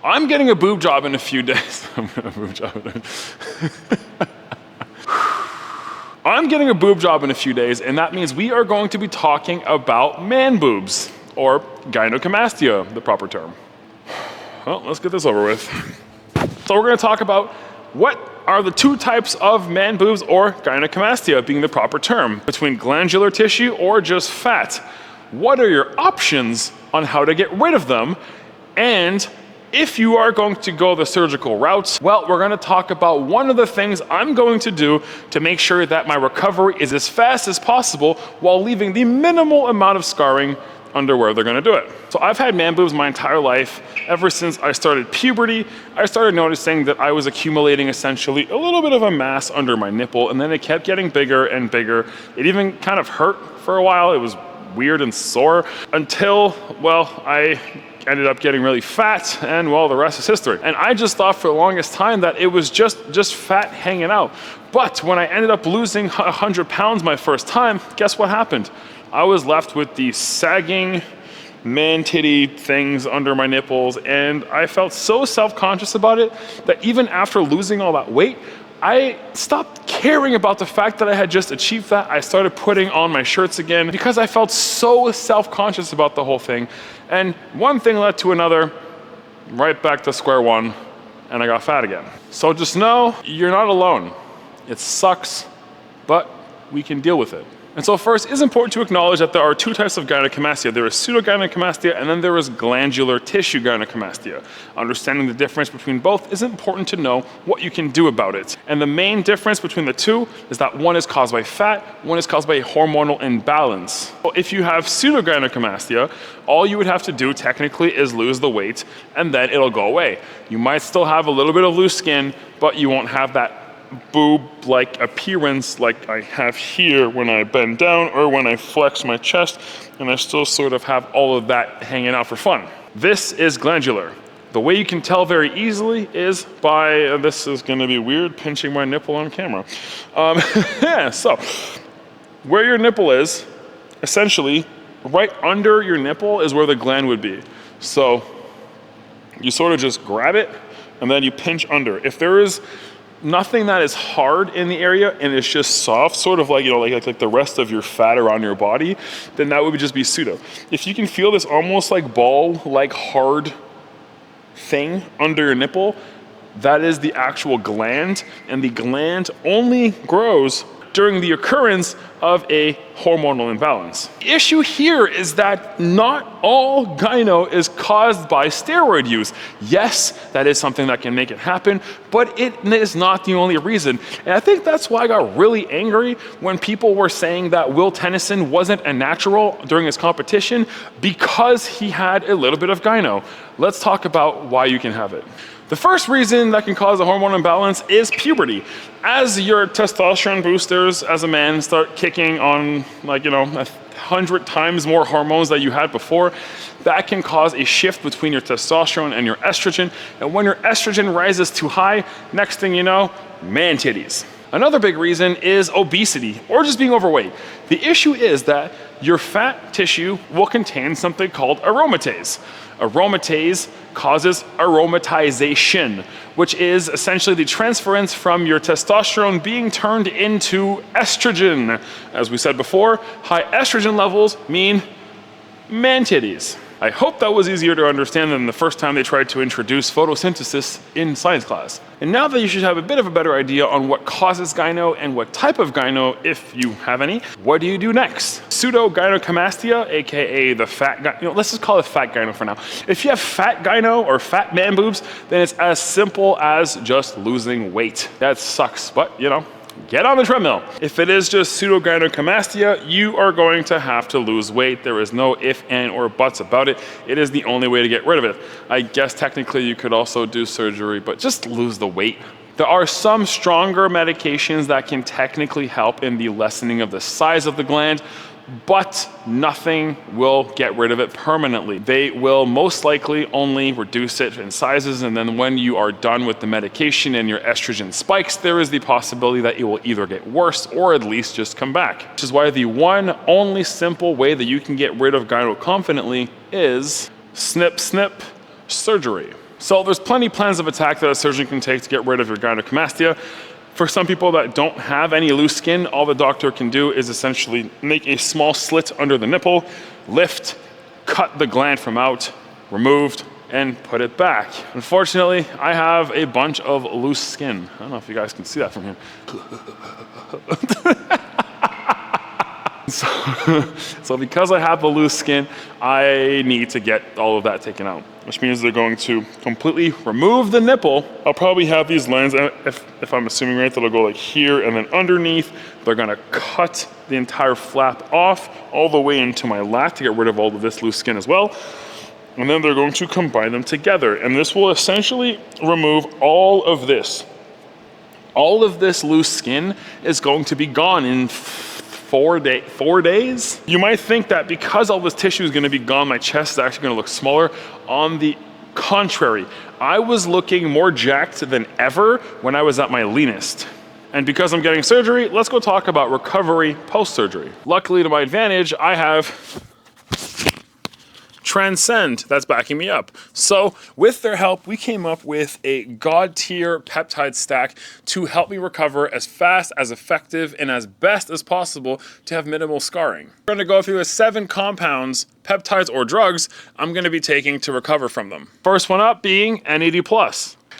I'm getting a boob job in a few days. I'm getting a boob job in a few days, and that means we are going to be talking about man boobs, or gynecomastia, the proper term. Well, let's get this over with. So we're gonna talk about what are the two types of man boobs, or gynecomastia being the proper term, between glandular tissue or just fat. What are your options on how to get rid of them? And if you are going to go the surgical route, well, we're gonna talk about one of the things I'm going to do to make sure that my recovery is as fast as possible while leaving the minimal amount of scarring under where they're gonna do it. So I've had man boobs my entire life. Ever since I started puberty, I started noticing that I was accumulating essentially a little bit of a mass under my nipple, and then it kept getting bigger and bigger. It even kind of hurt for a while. It was weird and sore until, well, I ended up getting really fat, and well, the rest is history. And I just thought for the longest time that it was just fat hanging out. But when I ended up losing 100 pounds my first time, guess what happened? I was left with these sagging man titty things under my nipples, and I felt so self-conscious about it that even after losing all that weight, I stopped caring about the fact that I had just achieved that. I started putting on my shirts again because I felt so self-conscious about the whole thing. And one thing led to another, right back to square one, and I got fat again. So just know, you're not alone. It sucks, but we can deal with it. And so first, it's important to acknowledge that there are two types of gynecomastia. There is pseudogynecomastia, and then there is glandular tissue gynecomastia. Understanding the difference between both is important to know what you can do about it. And the main difference between the two is that one is caused by fat, one is caused by a hormonal imbalance. So if you have pseudogynecomastia, all you would have to do technically is lose the weight, and then it'll go away. You might still have a little bit of loose skin, but you won't have that boob-like appearance like I have here when I bend down or when I flex my chest, and I still sort of have all of that hanging out for fun. This is glandular. The way you can tell very easily is by, this is gonna be weird, pinching my nipple on camera. Yeah, so where your nipple is, essentially right under your nipple is where the gland would be. So you sort of just grab it and then you pinch under. If there is nothing that is hard in the area and it's just soft, sort of like, you know, like the rest of your fat around your body, then that would just be pseudo. If you can feel this almost like ball, like hard thing under your nipple, that is the actual gland, and the gland only grows during the occurrence of a hormonal imbalance. The issue here is that not all gyno is caused by steroid use. Yes, that is something that can make it happen, but it is not the only reason. And I think that's why I got really angry when people were saying that Will Tennyson wasn't a natural during his competition because he had a little bit of gyno. Let's talk about why you can have it. The first reason that can cause a hormone imbalance is puberty. As your testosterone boosters as a man start kicking on, like, you know, 100 times more hormones that you had before, that can cause a shift between your testosterone and your estrogen. And when your estrogen rises too high, next thing you know, man titties. Another big reason is obesity or just being overweight. The issue is that your fat tissue will contain something called aromatase. Aromatase causes aromatization, which is essentially the transference from your testosterone being turned into estrogen. As we said before, high estrogen levels mean man titties. I hope that was easier to understand than the first time they tried to introduce photosynthesis in science class. And now that you should have a bit of a better idea on what causes gyno and what type of gyno, if you have any, what do you do next? Pseudogynecomastia, aka the fat gyno, you know, let's just call it fat gyno for now. If you have fat gyno or fat man boobs, then it's as simple as just losing weight. That sucks, but you know, get on the treadmill. If it is just pseudogynecomastia, you are going to have to lose weight. There is no if, and, or buts about it. It is the only way to get rid of it. I guess technically you could also do surgery, but just lose the weight. There are some stronger medications that can technically help in the lessening of the size of the gland, but nothing will get rid of it permanently. They will most likely only reduce it in sizes, and then when you are done with the medication and your estrogen spikes, there is the possibility that it will either get worse or at least just come back. Which is why the one only simple way that you can get rid of gyno confidently is snip, snip, surgery. So there's plenty plans of attack that a surgeon can take to get rid of your gynecomastia. For some people that don't have any loose skin, all the doctor can do is essentially make a small slit under the nipple, lift, cut the gland from out, removed, and put it back. Unfortunately, I have a bunch of loose skin. I don't know if you guys can see that from here. So because I have the loose skin, I need to get all of that taken out, which means they're going to completely remove the nipple. I'll probably have these lines, if I'm assuming right, that'll go like here and then underneath. They're gonna cut the entire flap off all the way into my lat to get rid of all of this loose skin as well. And then they're going to combine them together. And this will essentially remove all of this. All of this loose skin is going to be gone in 4 days. You might think that because all this tissue is gonna be gone, my chest is actually gonna look smaller. On the contrary, I was looking more jacked than ever when I was at my leanest. And because I'm getting surgery, let's go talk about recovery post-surgery. Luckily to my advantage, I have Transcend that's backing me up. So with their help, we came up with a god tier peptide stack to help me recover as fast, as effective, and as best as possible to have minimal scarring. We're gonna go through the 7 compounds, peptides or drugs, I'm gonna be taking to recover from them. First one up being NAD+.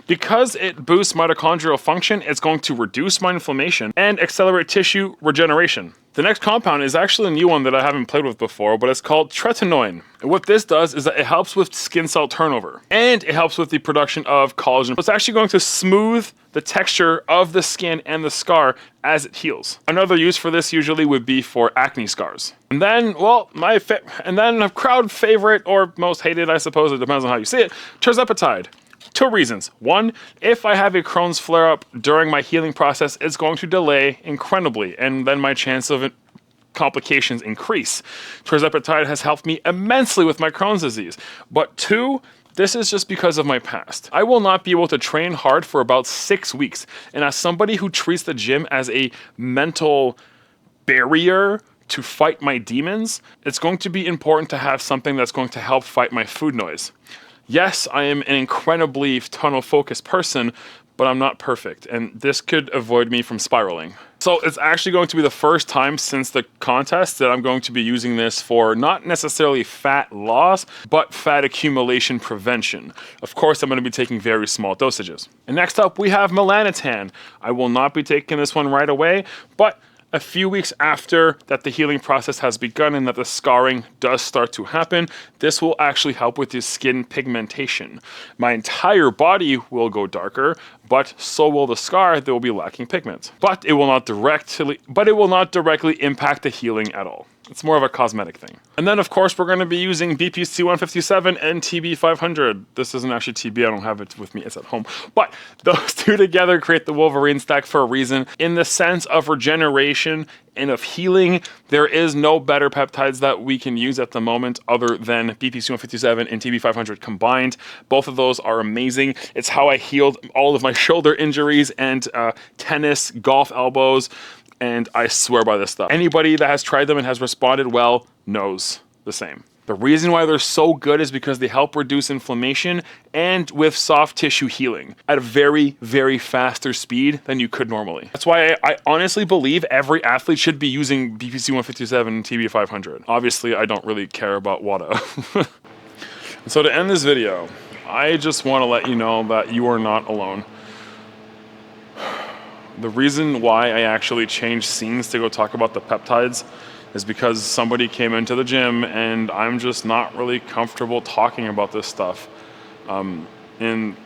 Because it boosts mitochondrial function, it's going to reduce my inflammation and accelerate tissue regeneration. The next compound is actually a new one that I haven't played with before, but it's called tretinoin. And what this does is that it helps with skin cell turnover and it helps with the production of collagen. It's actually going to smooth the texture of the skin and the scar as it heals. Another use for this usually would be for acne scars. And then, well, a crowd favorite or most hated, I suppose, it depends on how you see it, tirzepatide. 2 reasons. 1, if I have a Crohn's flare-up during my healing process, it's going to delay incredibly, and then my chance of complications increase. Tirzepatide has helped me immensely with my Crohn's disease. But 2, this is just because of my past. I will not be able to train hard for about 6 weeks, and as somebody who treats the gym as a mental barrier to fight my demons, it's going to be important to have something that's going to help fight my food noise. Yes, I am an incredibly tunnel-focused person, but I'm not perfect, and this could avoid me from spiraling. So it's actually going to be the first time since the contest that I'm going to be using this for not necessarily fat loss, but fat accumulation prevention. Of course, I'm going to be taking very small dosages. And next up, we have melanotan. I will not be taking this one right away, but a few weeks after that the healing process has begun and that the scarring does start to happen, this will actually help with the skin pigmentation. My entire body will go darker, but so will the scar that will be lacking pigment. But it will not directly impact the healing at all. It's more of a cosmetic thing. And then of course we're going to be using BPC 157 and TB 500. This isn't actually TB, I don't have it with me, it's at home. But those two together create the Wolverine stack for a reason. In the sense of regeneration and of healing, there is no better peptides that we can use at the moment other than BPC 157 and TB 500 combined. Both of those are amazing. It's how I healed all of my shoulder injuries and tennis, golf elbows. And I swear by this stuff. Anybody that has tried them and has responded well knows the same. The reason why they're so good is because they help reduce inflammation and with soft tissue healing at a very, very faster speed than you could normally. That's why I honestly believe every athlete should be using BPC 157 and TB 500. Obviously, I don't really care about WADA. So to end this video, I just want to let you know that you are not alone. The reason why I actually changed scenes to go talk about the peptides is because somebody came into the gym and I'm just not really comfortable talking about this stuff in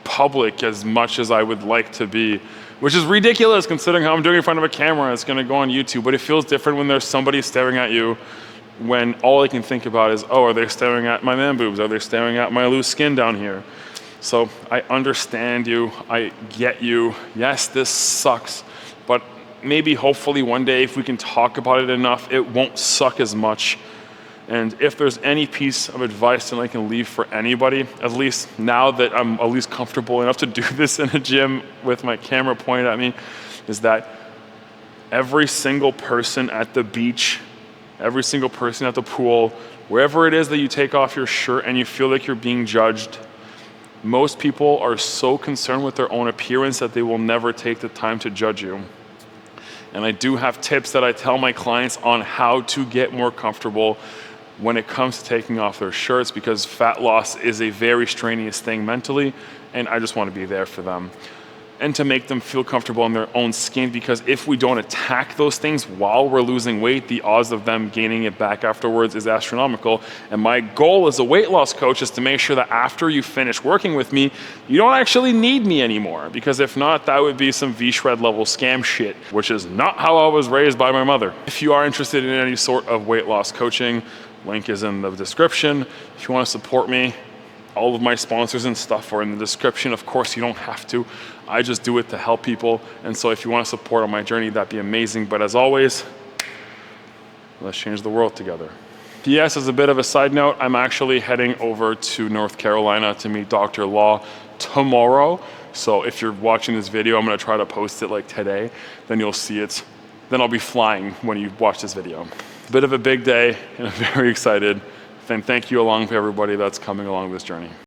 public as much as I would like to be, which is ridiculous considering how I'm doing in front of a camera. It's gonna go on YouTube, but it feels different when there's somebody staring at you when all I can think about is, oh, are they staring at my man boobs? Are they staring at my loose skin down here? So I understand you, I get you. Yes, this sucks, but maybe hopefully one day if we can talk about it enough, it won't suck as much. And if there's any piece of advice that I can leave for anybody, at least now that I'm at least comfortable enough to do this in a gym with my camera pointed at me, is that every single person at the beach, every single person at the pool, wherever it is that you take off your shirt and you feel like you're being judged, Most people are so concerned with their own appearance that they will never take the time to judge you. And I do have tips that I tell my clients on how to get more comfortable when it comes to taking off their shirts, because fat loss is a very strenuous thing mentally, and I just want to be there for them. And to make them feel comfortable in their own skin, because if we don't attack those things while we're losing weight, the odds of them gaining it back afterwards is astronomical. And my goal as a weight loss coach is to make sure that after you finish working with me, you don't actually need me anymore, because if not, that would be some V-Shred level scam shit, which is not how I was raised by my mother. If you are interested in any sort of weight loss coaching, link is in the description. If you want to support me, all of my sponsors and stuff are in the description. Of course, you don't have to. I just do it to help people. And so if you want to support on my journey, that'd be amazing. But as always, let's change the world together. P.S. as a bit of a side note, I'm actually heading over to North Carolina to meet Dr. Law tomorrow. So if you're watching this video, I'm going to try to post it like today. Then you'll see it. Then I'll be flying when you watch this video. Bit of a big day, and I'm very excited. And thank you along for everybody that's coming along this journey.